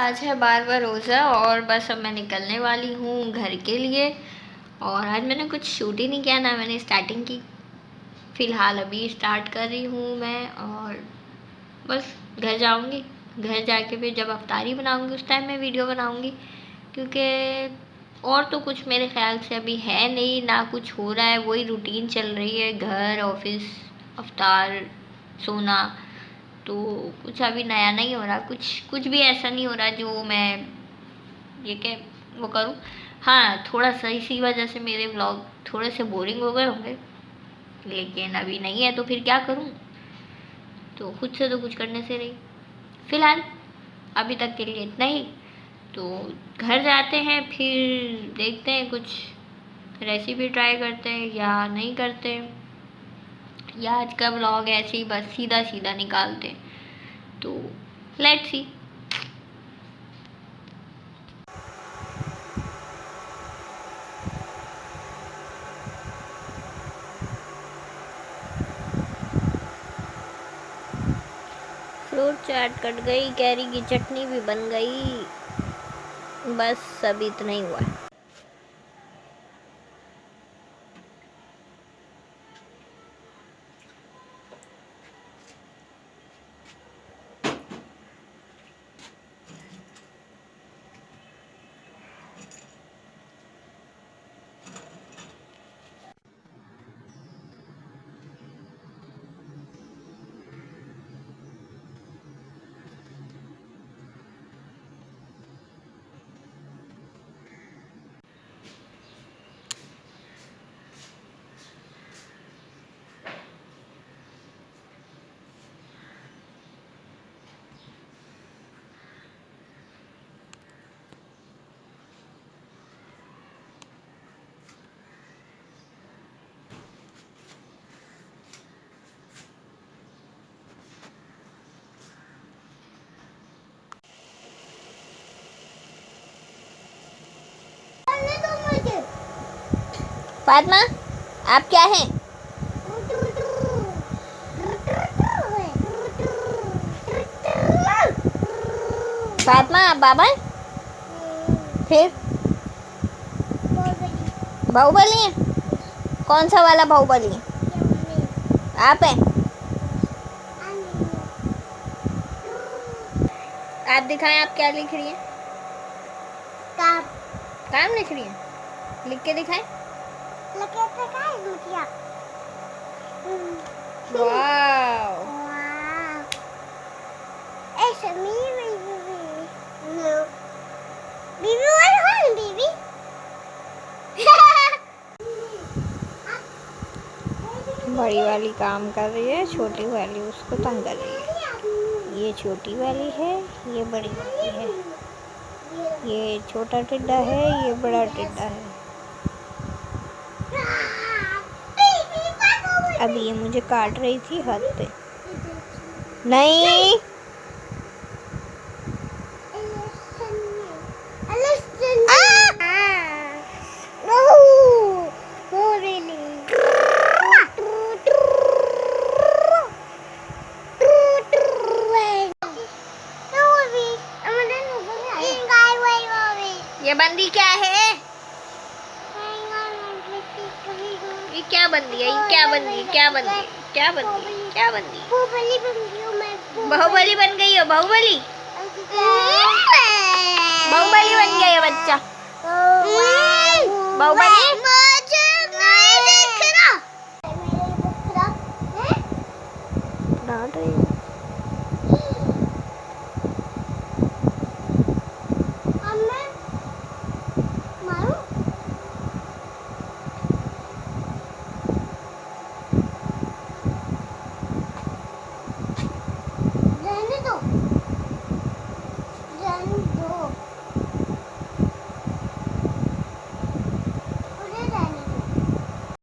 आज है 12वां रोज़ा और बस अब मैं निकलने वाली हूँ घर के लिए। और आज मैंने कुछ शूट ही नहीं किया ना मैंने स्टार्टिंग की। फ़िलहाल अभी स्टार्ट कर रही हूँ मैं और बस घर जाऊँगी। घर जाके फिर जब अफ्तारी बनाऊँगी उस टाइम मैं वीडियो बनाऊँगी, क्योंकि और तो कुछ मेरे ख़्याल से अभी है नहीं, ना कुछ हो रहा है। वही रूटीन चल रही है, घर, ऑफिस, अफ्तार, सोना। तो कुछ अभी नया नहीं हो रहा, कुछ भी ऐसा नहीं हो रहा जो मैं ये क्या वो करूँ। हाँ, थोड़ा सा इसी वजह से मेरे व्लॉग थोड़े से बोरिंग हो गए होंगे, लेकिन अभी नहीं है तो फिर क्या करूँ। तो खुद से तो कुछ करने से रही। फ़िलहाल अभी तक के लिए इतना ही। तो घर जाते हैं, फिर देखते हैं कुछ रेसिपी ट्राई करते हैं या नहीं करते, या आज का व्लॉग ऐसे ही बस सीधा सीधा निकालते हैं। तो let's see. Fruit chaat cut गई, कैरी की चटनी भी बन गई, बस अभी इतना ही हुआ है। फातिमा, आप क्या हैं? फातिमा, आप बाबा हैं? फिर बाहुबली हैं? कौन सा वाला बाहुबली? आप हैं? आप दिखाएं, आप क्या लिख रही हैं? काम। काम लिख रही हैं? लिख के दिखाएं। वाव। बड़ी वाली काम कर रही है, छोटी वाली उसको तंग कर रही है। ये छोटी वाली है, ये बड़ी वाली है। ये छोटा टिड्डा है, ये बड़ा टिड्डा है। अभी ये मुझे काट रही थी हाथ पे। नहीं, ये बंदी क्या है? ये क्या बंदी है? ये क्या बंदी? क्या बंदी? क्या बंदी? क्या बंदी? बाहुबली बन गई हो? बाहुबली बाहुबली बन गया ये बच्चा। बाहुबली डांट रही